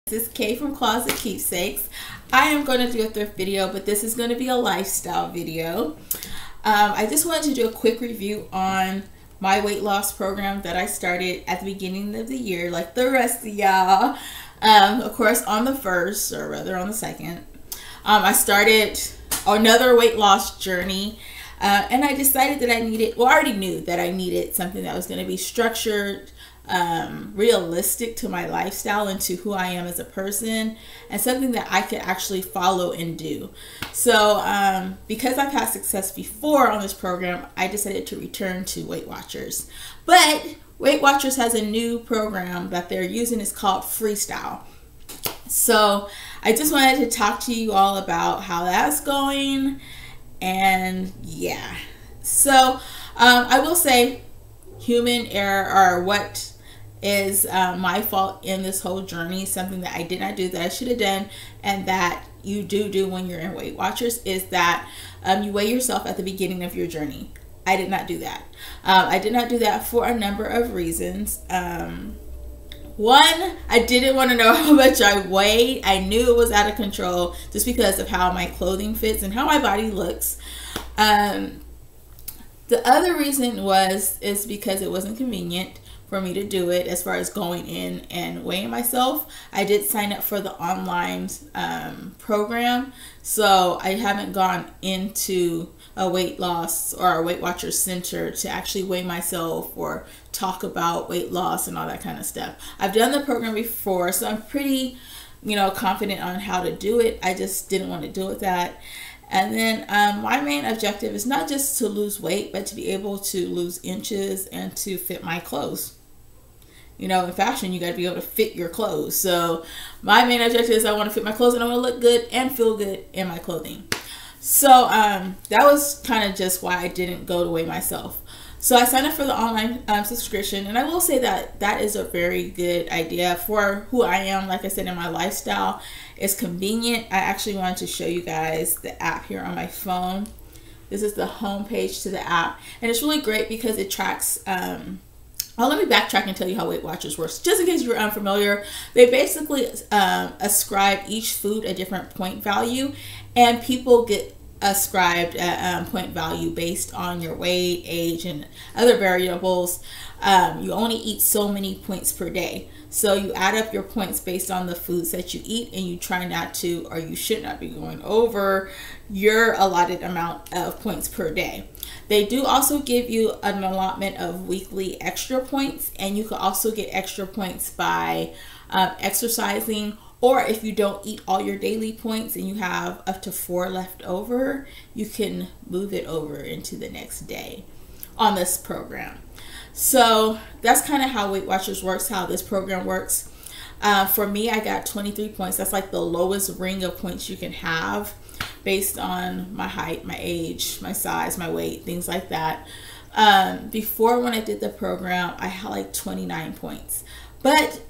This is Kay from Closet Keepsakes. I am going to do a thrift video, but this is going to be a lifestyle video. I just wanted to do a quick review on my weight loss program that I started at the beginning of the year, like the rest of y'all. Of course, on the 1st, or rather on the 2nd, I started another weight loss journey. And I decided that I needed, well, I already knew that I needed something that was going to be structured, realistic to my lifestyle and to who I am as a person, and something that I could actually follow and do. So because I've had success before on this program, I decided to return to Weight Watchers. But Weight Watchers has a new program that they're using. It's called Freestyle. So I just wanted to talk to you all about how that's going. And yeah, so I will say human error, or what is my fault in this whole journey, something that I did not do that I should have done, and that you do when you're in Weight Watchers, is that you weigh yourself at the beginning of your journey. I did not do that. I did not do that for a number of reasons. One, I didn't want to know how much I weighed. I knew it was out of control just because of how my clothing fits and how my body looks. The other reason is because it wasn't convenient for me to do it as far as going in and weighing myself. I did sign up for the online program, so I haven't gone into a weight loss or a Weight Watchers center to actually weigh myself or talk about weight loss and all that kind of stuff. I've done the program before, so I'm pretty, confident on how to do it. I just didn't want to do it that. And then my main objective is not just to lose weight, but to be able to lose inches and to fit my clothes. In fashion, you got to be able to fit your clothes. So my main objective is I want to fit my clothes and I want to look good and feel good in my clothing. So that was kind of just why I didn't go to weigh myself. So I signed up for the online subscription, and I will say that that is a very good idea for who I am. Like I said, in my lifestyle, it's convenient. I actually wanted to show you guys the app here on my phone. This is the home page to the app, and it's really great because it tracks let me backtrack and tell you how Weight Watchers works. Just in case you're unfamiliar, they basically ascribe each food a different point value, and people get ascribed a point value based on your weight, age, and other variables. You only eat so many points per day. So you add up your points based on the foods that you eat, and you try not to, or you should not be going over your allotted amount of points per day. They do also give you an allotment of weekly extra points, and you can also get extra points by exercising, or if you don't eat all your daily points and you have up to 4 left over, you can move it over into the next day on this program. So that's kind of how Weight Watchers works, how this program works. For me, I got 23 points. That's like the lowest ring of points you can have based on my height, my age, my size, my weight, things like that. Before, when I did the program, I had like 29 points. But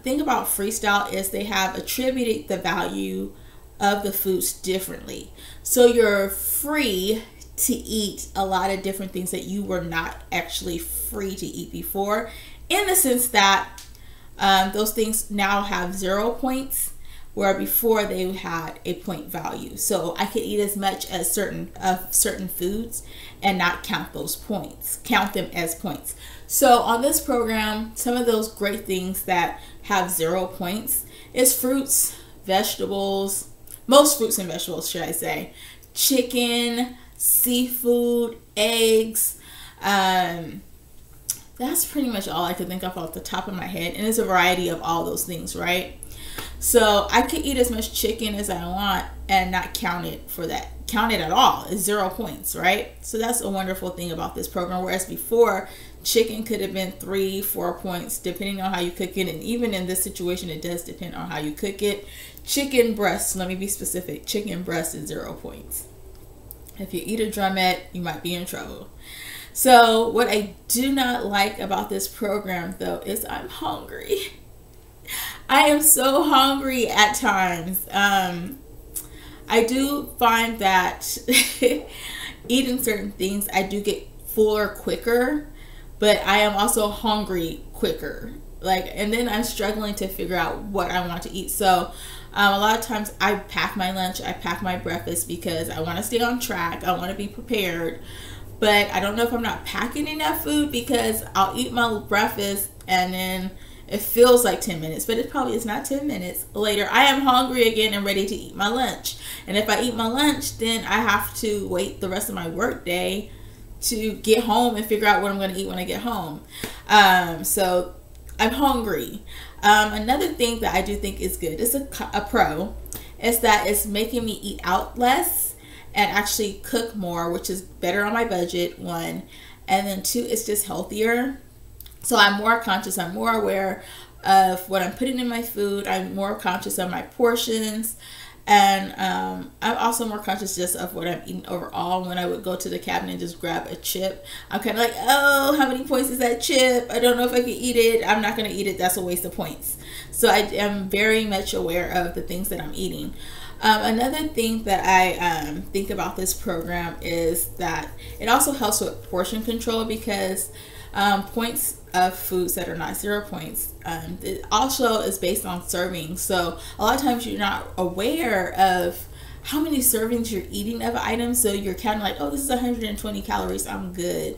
thing about Freestyle is they have attributed the value of the foods differently. So you're free to eat a lot of different things that you were not actually free to eat before, in the sense that those things now have 0 points, where before they had a point value. So I could eat as much as certain foods and not count those points, count them as points. So on this program, some of those great things that have 0 points is fruits, vegetables, most fruits and vegetables, should I say, chicken, seafood, eggs. That's pretty much all I could think of off the top of my head, and it's a variety of all those things, right? So I could eat as much chicken as I want and not count it for that. Count it at all. It's 0 points, right? So that's a wonderful thing about this program. Whereas before, chicken could have been 3, 4 points, depending on how you cook it. And even in this situation, it does depend on how you cook it. Chicken breast, let me be specific. Chicken breast is 0 points. If you eat a drumette, you might be in trouble. So what I do not like about this program, though, is I'm hungry. I am so hungry at times. I do find that eating certain things, I do get fuller quicker, but I am also hungry quicker. Like, and then I'm struggling to figure out what I want to eat. So a lot of times I pack my lunch, I pack my breakfast because I want to stay on track. I want to be prepared. But I don't know if I'm not packing enough food, because I'll eat my breakfast and then it feels like 10 minutes, but it probably is not 10 minutes later. I am hungry again and ready to eat my lunch. And if I eat my lunch, then I have to wait the rest of my work day to get home and figure out what I'm going to eat when I get home. So I'm hungry. Another thing that I do think is good, is a pro, is that it's making me eat out less and actually cook more, which is better on my budget, one. And then two, it's just healthier. So I'm more conscious, I'm more aware of what I'm putting in my food. I'm more conscious of my portions. And I'm also more conscious just of what I'm eating overall. When I would go to the cabinet and just grab a chip, I'm kind of like, oh, how many points is that chip? I don't know if I can eat it. I'm not going to eat it. That's a waste of points. So I am very much aware of the things that I'm eating. Another thing that I think about this program is that it also helps with portion control, because points of foods that are not 0 points, it also is based on servings. So a lot of times you're not aware of how many servings you're eating of an item, so you're counting like, oh, this is 120 calories, I'm good.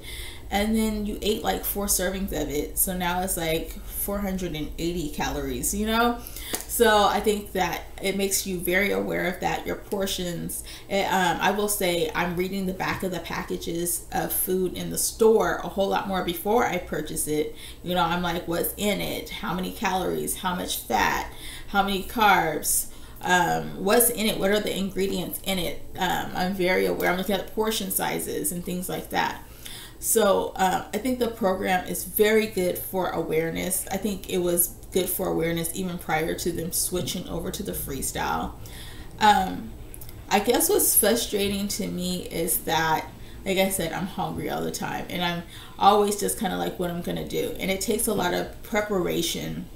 And then you ate like 4 servings of it, so now it's like 480 calories, you know? So I think that it makes you very aware of that, your portions. I will say I'm reading the back of the packages of food in the store a whole lot more before I purchase it. You know, I'm like, what's in it? How many calories? How much fat? How many carbs? What's in it? What are the ingredients in it? I'm very aware. I'm looking at portion sizes and things like that. So I think the program is very good for awareness. I think it was good for awareness even prior to them switching over to the Freestyle. I guess what's frustrating to me is that, like I said, I'm hungry all the time, and I'm always just kind of like, what I'm gonna do, and it takes a lot of preparation.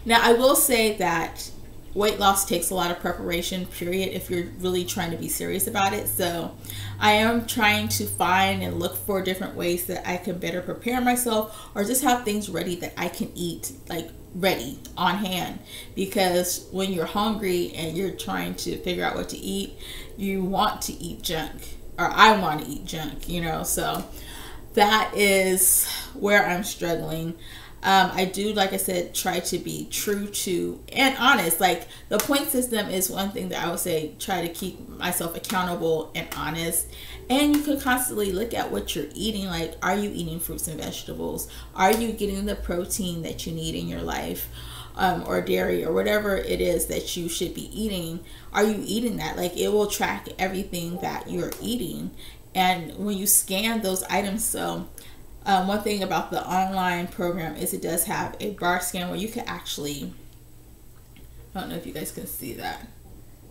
Now I will say that weight loss takes a lot of preparation, period, if you're really trying to be serious about it. So I am trying to find and look for different ways that I can better prepare myself, or just have things ready that I can eat, like ready on hand. Because when you're hungry and you're trying to figure out what to eat, you want to eat junk, or I want to eat junk, you know. So that is where I'm struggling. I do, like I said, try to be true to and honest. Like, the point system is one thing that I would say, try to keep myself accountable and honest. And you can constantly look at what you're eating. Like, are you eating fruits and vegetables? Are you getting the protein that you need in your life? Or dairy, or whatever it is that you should be eating. Are you eating that? Like, it will track everything that you're eating. And when you scan those items, so one thing about the online program is it does have a bar scan where you can actually, I don't know if you guys can see that,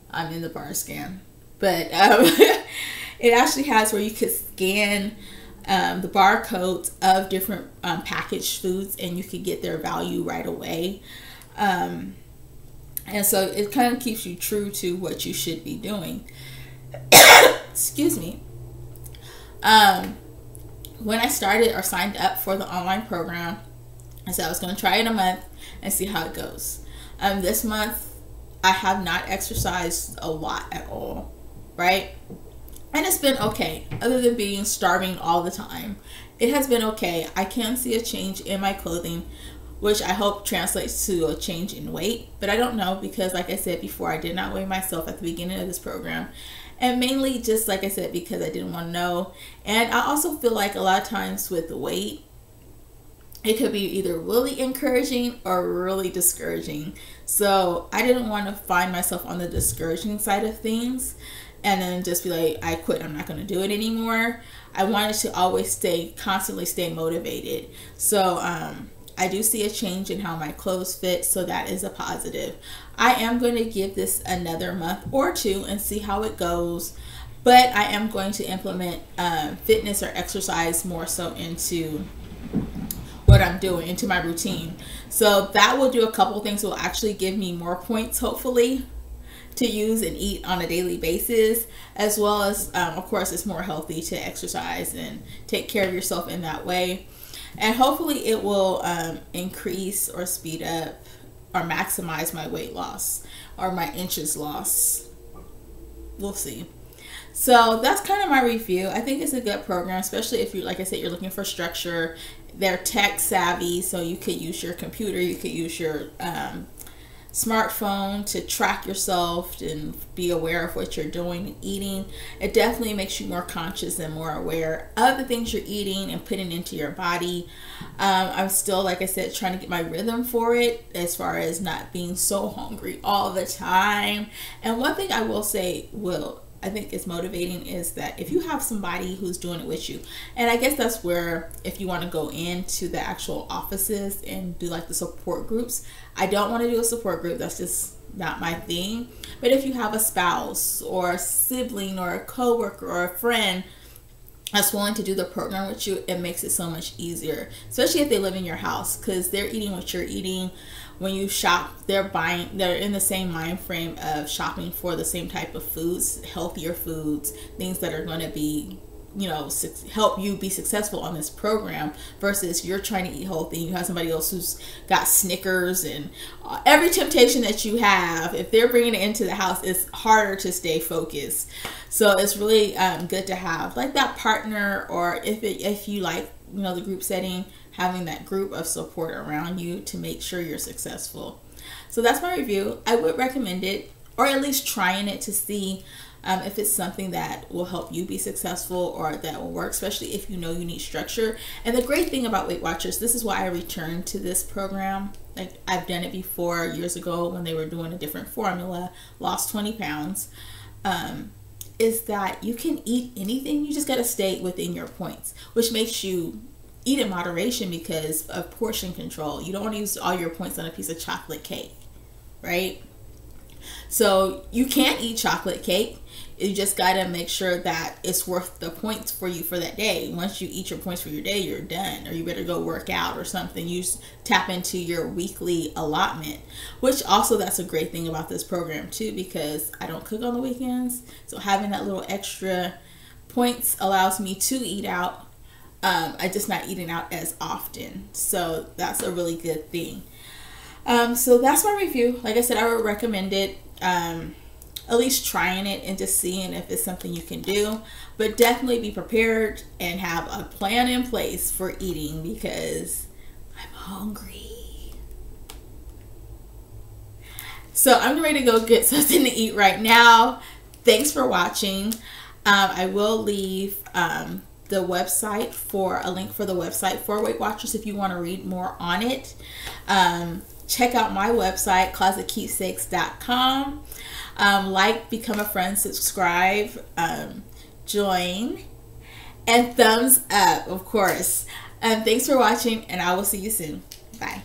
I'm in the bar scan, but it actually has where you could scan the barcodes of different packaged foods, and you could get their value right away. And so it kind of keeps you true to what you should be doing. Excuse me. When I started or signed up for the online program, I said I was going to try it a month and see how it goes. This month, I have not exercised a lot at all, right? And it's been okay, other than being starving all the time. It has been okay. I can see a change in my clothing, which I hope translates to a change in weight. But I don't know, because like I said before, I did not weigh myself at the beginning of this program. And mainly just, like I said, because I didn't want to know. And I also feel like a lot of times with the weight, it could be either really encouraging or really discouraging. So I didn't want to find myself on the discouraging side of things and then just be like, I quit, I'm not going to do it anymore. I wanted to always constantly stay motivated. So I do see a change in how my clothes fit, so that is a positive. I am going to give this another month or two and see how it goes, but I am going to implement fitness or exercise more so into what I'm doing, into my routine. So that will do a couple things. Will actually give me more points, hopefully, to use and eat on a daily basis, as well as of course it's more healthy to exercise and take care of yourself in that way. and hopefully it will increase or speed up or maximize my weight loss or my inches loss. We'll see. So that's kind of my review. I think it's a good program, especially if you, like I said, you're looking for structure. They're tech savvy, so you could use your computer, you could use your smartphone to track yourself and be aware of what you're doing and eating. It definitely makes you more conscious and more aware of the things you're eating and putting into your body. I'm still, like I said, trying to get my rhythm for it as far as not being so hungry all the time. And one thing I will say I think is motivating is that if you have somebody who's doing it with you, and I guess that's where, if you want to go into the actual offices and do like the support groups, I don't want to do a support group. That's just not my thing. But if you have a spouse or a sibling or a coworker or a friend that's willing to do the program with you, it makes it so much easier, especially if they live in your house, because they're eating what you're eating. When you shop, they're in the same mind frame of shopping for the same type of foods, healthier foods, things that are going to be, you know, help you be successful on this program, versus you're trying to eat healthy. You have somebody else who's got Snickers and every temptation that you have. If they're bringing it into the house, it's harder to stay focused. So it's really good to have like that partner, or if you like, you know, the group setting, having that group of support around you to make sure you're successful. So that's my review. I would recommend it, or at least trying it to see if it's something that will help you be successful or that will work, especially if you know you need structure. And the great thing about Weight Watchers, this is why I returned to this program. Like, I've done it before years ago when they were doing a different formula, lost 20 pounds, is that you can eat anything. You just got to stay within your points, which makes you eat in moderation because of portion control. You don't want to use all your points on a piece of chocolate cake, right? So you can't eat chocolate cake. You just got to make sure that it's worth the points for you for that day. Once you eat your points for your day, you're done, or you better go work out or something. You tap into your weekly allotment, which also, that's a great thing about this program too, because I don't cook on the weekends. So having that little extra points allows me to eat out. I'm just not eating out as often. So that's a really good thing. So that's my review. Like I said, I would recommend it. At least trying it and just seeing if it's something you can do. But definitely be prepared and have a plan in place for eating, because I'm hungry. So I'm ready to go get something to eat right now. Thanks for watching. I will leave the website for a link for the website for Weight Watchers if you want to read more on it. Check out my website, closetkeepsakes.com. Like, become a friend, subscribe, join, and thumbs up, of course. Thanks for watching, and I will see you soon. Bye.